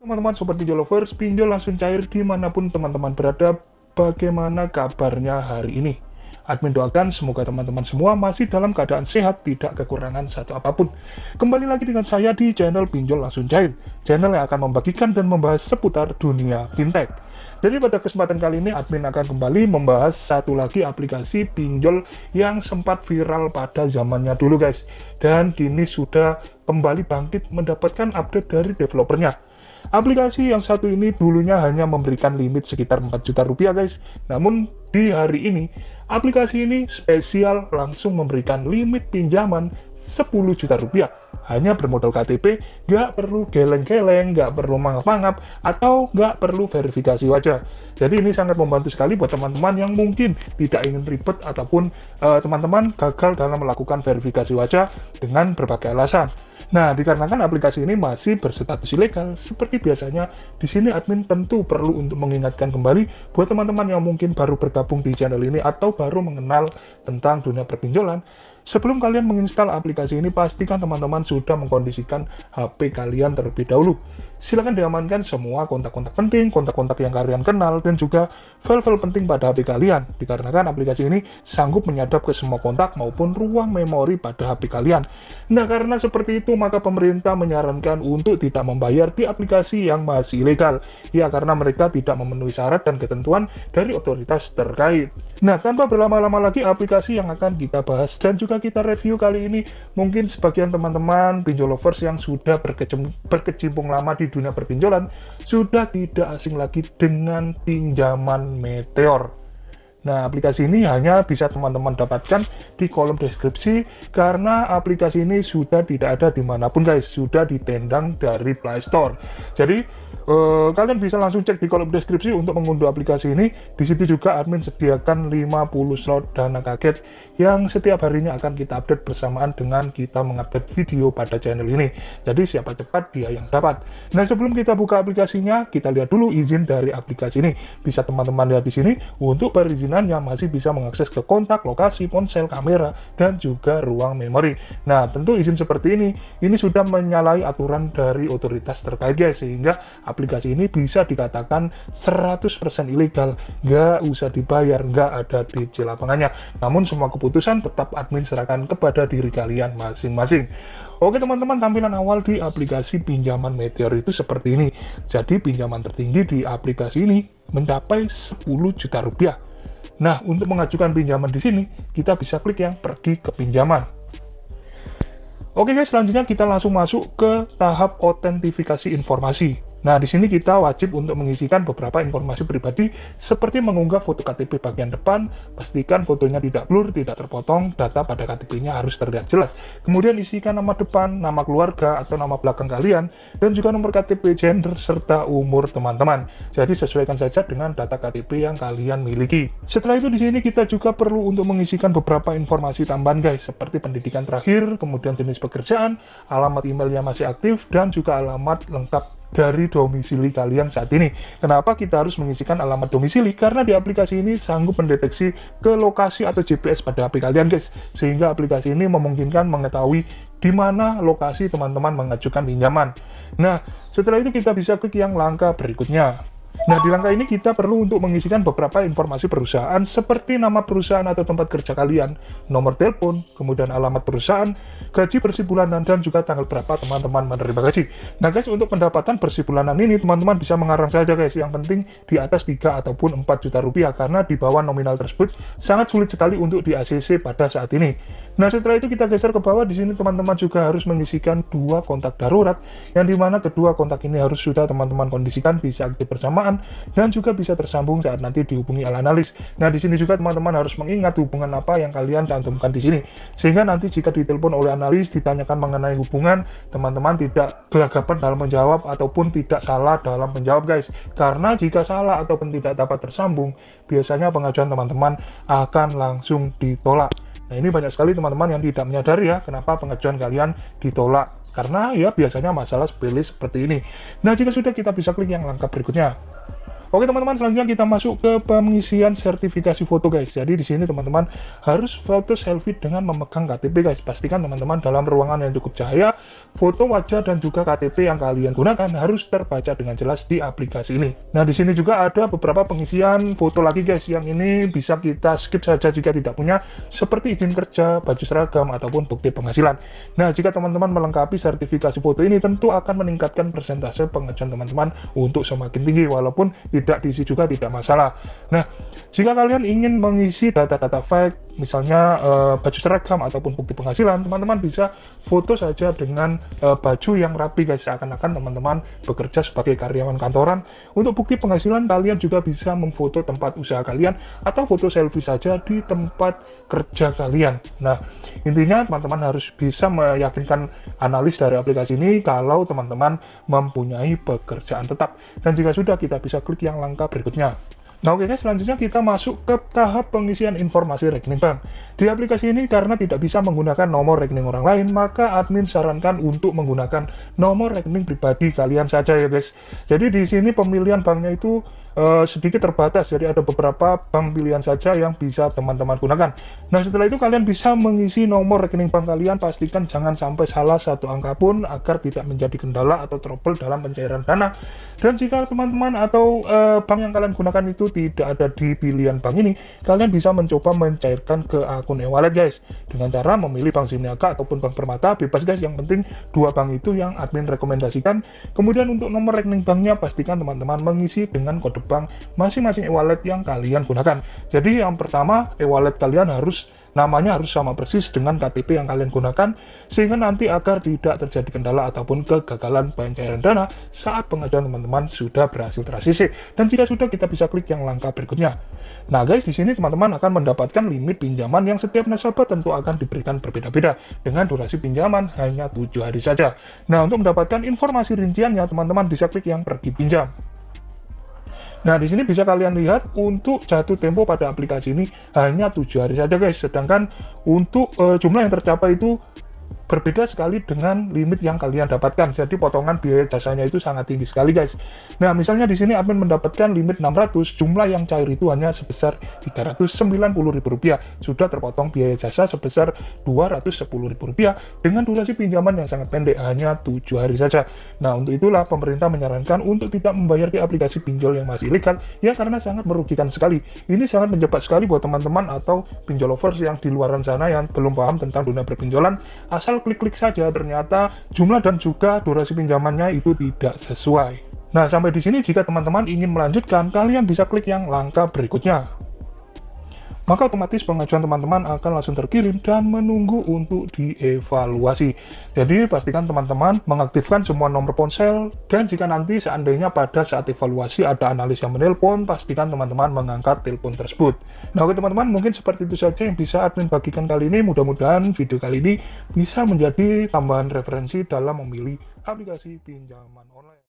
Teman-teman Sobat Pinjol Lovers, pinjol langsung cair dimanapun teman-teman berada. Bagaimana kabarnya hari ini? Admin doakan semoga teman-teman semua masih dalam keadaan sehat, tidak kekurangan satu apapun. Kembali lagi dengan saya di channel Pinjol Langsung Cair, channel yang akan membagikan dan membahas seputar dunia fintech. Jadi pada kesempatan kali ini admin akan kembali membahas satu lagi aplikasi pinjol yang sempat viral pada zamannya dulu guys. Dan kini sudah kembali bangkit mendapatkan update dari developernya. Aplikasi yang satu ini dulunya hanya memberikan limit sekitar 4 juta rupiah guys. Namun di hari ini, aplikasi ini spesial langsung memberikan limit pinjaman 10 juta rupiah. Hanya bermodal KTP, nggak perlu geleng-geleng, nggak perlu mangap-mangap, atau nggak perlu verifikasi wajah. Jadi ini sangat membantu sekali buat teman-teman yang mungkin tidak ingin ribet ataupun teman-teman gagal dalam melakukan verifikasi wajah dengan berbagai alasan. Nah, dikarenakan aplikasi ini masih berstatus ilegal, seperti biasanya, di sini admin tentu perlu untuk mengingatkan kembali buat teman-teman yang mungkin baru bergabung di channel ini atau baru mengenal tentang dunia perpinjolan. Sebelum kalian menginstal aplikasi ini, pastikan teman-teman sudah mengkondisikan HP kalian terlebih dahulu. Silahkan diamankan semua kontak-kontak penting, kontak-kontak yang kalian kenal, dan juga file-file penting pada HP kalian. Dikarenakan aplikasi ini sanggup menyadap ke semua kontak maupun ruang memori pada HP kalian. Nah, karena seperti itu, maka pemerintah menyarankan untuk tidak membayar di aplikasi yang masih ilegal. Ya, karena mereka tidak memenuhi syarat dan ketentuan dari otoritas terkait. Nah, tanpa berlama-lama lagi, aplikasi yang akan kita bahas dan juga kita review kali ini, mungkin sebagian teman-teman pinjol lovers yang sudah berkecimpung lama di dunia perpinjolan sudah tidak asing lagi dengan pinjaman Meteor. Nah, aplikasi ini hanya bisa teman-teman dapatkan di kolom deskripsi karena aplikasi ini sudah tidak ada dimanapun guys, sudah ditendang dari Play Store. Jadi kalian bisa langsung cek di kolom deskripsi untuk mengunduh aplikasi ini. Di situ juga admin sediakan 50 slot dana kaget yang setiap harinya akan kita update bersamaan dengan kita mengupdate video pada channel ini. Jadi siapa cepat dia yang dapat. Nah, sebelum kita buka aplikasinya, kita lihat dulu izin dari aplikasi ini. Bisa teman-teman lihat di sini untuk perizinan yang masih bisa mengakses ke kontak, lokasi, ponsel, kamera, dan juga ruang memori. Nah, tentu izin seperti ini sudah menyalahi aturan dari otoritas terkait guys, sehingga aplikasi ini bisa dikatakan 100% ilegal, nggak usah dibayar, nggak ada DJ lapangannya. Namun semua keputusan tetap admin serahkan kepada diri kalian masing-masing. Oke teman-teman, tampilan awal di aplikasi pinjaman Meteor itu seperti ini. Jadi pinjaman tertinggi di aplikasi ini mencapai 10 juta rupiah. Nah, untuk mengajukan pinjaman di sini, kita bisa klik yang pergi ke pinjaman. Oke guys, selanjutnya kita langsung masuk ke tahap autentifikasi informasi. Nah, di sini kita wajib untuk mengisikan beberapa informasi pribadi seperti mengunggah foto KTP bagian depan, pastikan fotonya tidak blur, tidak terpotong, data pada KTP-nya harus terlihat jelas. Kemudian isikan nama depan, nama keluarga atau nama belakang kalian, dan juga nomor KTP, gender, serta umur teman-teman. Jadi sesuaikan saja dengan data KTP yang kalian miliki. Setelah itu di sini kita juga perlu untuk mengisikan beberapa informasi tambahan guys, seperti pendidikan terakhir, kemudian jenis pekerjaan, alamat email yang masih aktif, dan juga alamat lengkap dari domisili kalian saat ini. Kenapa kita harus mengisikan alamat domisili? Karena di aplikasi ini sanggup mendeteksi ke lokasi atau GPS pada HP kalian guys, sehingga aplikasi ini memungkinkan mengetahui di mana lokasi teman-teman mengajukan pinjaman. Nah, setelah itu kita bisa klik yang langkah berikutnya. Nah, di langkah ini kita perlu untuk mengisikan beberapa informasi perusahaan seperti nama perusahaan atau tempat kerja kalian, nomor telepon, kemudian alamat perusahaan, gaji bersibulanan, dan juga tanggal berapa teman-teman menerima gaji. Nah guys, untuk pendapatan bersibulanan ini teman-teman bisa mengarang saja guys, yang penting di atas 3 ataupun 4 juta rupiah karena di bawah nominal tersebut sangat sulit sekali untuk di ACC pada saat ini. Nah, setelah itu kita geser ke bawah. Di sini teman-teman juga harus mengisikan 2 kontak darurat, yang dimana kedua kontak ini harus sudah teman-teman kondisikan bisa aktif bersamaan dan juga bisa tersambung saat nanti dihubungi oleh analis. Nah, di sini juga teman-teman harus mengingat hubungan apa yang kalian cantumkan di sini, sehingga nanti jika ditelepon oleh analis ditanyakan mengenai hubungan, teman-teman tidak gelagapan dalam menjawab ataupun tidak salah dalam menjawab guys. Karena jika salah ataupun tidak dapat tersambung, biasanya pengajuan teman-teman akan langsung ditolak. Nah, ini banyak sekali teman-teman yang tidak menyadari ya, kenapa pengajuan kalian ditolak. Karena ya biasanya masalah sepele seperti ini. Nah, jika sudah, kita bisa klik yang langkah berikutnya. Oke teman-teman, selanjutnya kita masuk ke pengisian sertifikasi foto guys. Jadi di sini teman-teman harus foto selfie dengan memegang KTP guys. Pastikan teman-teman dalam ruangan yang cukup cahaya, foto wajah dan juga KTP yang kalian gunakan harus terbaca dengan jelas di aplikasi ini. Nah, di sini juga ada beberapa pengisian foto lagi guys, yang ini bisa kita skip saja jika tidak punya, seperti izin kerja, baju seragam, ataupun bukti penghasilan. Nah, jika teman-teman melengkapi sertifikasi foto ini, tentu akan meningkatkan persentase pengajuan teman-teman untuk semakin tinggi, walaupun tidak diisi juga tidak masalah. Nah, jika kalian ingin mengisi data-data fake, misalnya baju seragam ataupun bukti penghasilan, teman-teman bisa foto saja dengan baju yang rapi guys, seakan-akan teman-teman bekerja sebagai karyawan kantoran. Untuk bukti penghasilan, kalian juga bisa memfoto tempat usaha kalian atau foto selfie saja di tempat kerja kalian. Nah, intinya teman-teman harus bisa meyakinkan analis dari aplikasi ini kalau teman-teman mempunyai pekerjaan tetap. Dan jika sudah, kita bisa klik yang langkah berikutnya. Nah oke guys, selanjutnya kita masuk ke tahap pengisian informasi rekening bank. Di aplikasi ini, karena tidak bisa menggunakan nomor rekening orang lain, maka admin sarankan untuk menggunakan nomor rekening pribadi kalian saja ya guys. Jadi di sini pemilihan banknya itu sedikit terbatas, jadi ada beberapa bank pilihan saja yang bisa teman-teman gunakan. Nah setelah itu kalian bisa mengisi nomor rekening bank kalian, pastikan jangan sampai salah satu angka pun agar tidak menjadi kendala atau trouble dalam pencairan dana. Dan jika teman-teman atau bank yang kalian gunakan itu tidak ada di pilihan bank ini, kalian bisa mencoba mencairkan ke akun e-wallet guys, dengan cara memilih bank Siniaga ataupun bank Permata, bebas guys, yang penting dua bank itu yang admin rekomendasikan. Kemudian untuk nomor rekening banknya, pastikan teman-teman mengisi dengan kode bank masing-masing e-wallet yang kalian gunakan. Jadi yang pertama, e-wallet kalian namanya harus sama persis dengan KTP yang kalian gunakan, sehingga nanti agar tidak terjadi kendala ataupun kegagalan pencairan dana saat pengajuan teman-teman sudah berhasil ter-ACC. Dan jika sudah, kita bisa klik yang langkah berikutnya. Nah guys, di sini teman-teman akan mendapatkan limit pinjaman yang setiap nasabah tentu akan diberikan berbeda-beda, dengan durasi pinjaman hanya 7 hari saja. Nah, untuk mendapatkan informasi rinciannya, teman-teman bisa klik yang pergi pinjam. Nah, di sini bisa kalian lihat untuk jatuh tempo pada aplikasi ini hanya 7 hari saja guys. Sedangkan untuk jumlah yang tercapai itu berbeda sekali dengan limit yang kalian dapatkan. Jadi potongan biaya jasanya itu sangat tinggi sekali guys. Nah, misalnya di sini admin mendapatkan limit 600, jumlah yang cair itu hanya sebesar Rp390.000. Sudah terpotong biaya jasa sebesar Rp210.000 dengan durasi pinjaman yang sangat pendek, hanya 7 hari saja. Nah, untuk itulah pemerintah menyarankan untuk tidak membayar di aplikasi pinjol yang masih ilegal, ya karena sangat merugikan sekali. Ini sangat menjebak sekali buat teman-teman atau pinjol lovers yang di luar sana yang belum paham tentang dunia perpinjolan. Asal klik-klik saja, ternyata jumlah dan juga durasi pinjamannya itu tidak sesuai. Nah, sampai di sini jika teman-teman ingin melanjutkan, kalian bisa klik yang langkah berikutnya. Maka otomatis pengajuan teman-teman akan langsung terkirim dan menunggu untuk dievaluasi. Jadi pastikan teman-teman mengaktifkan semua nomor ponsel, dan jika nanti seandainya pada saat evaluasi ada analis yang menelpon, pastikan teman-teman mengangkat telepon tersebut. Nah oke teman-teman, mungkin seperti itu saja yang bisa admin bagikan kali ini. Mudah-mudahan video kali ini bisa menjadi tambahan referensi dalam memilih aplikasi pinjaman online.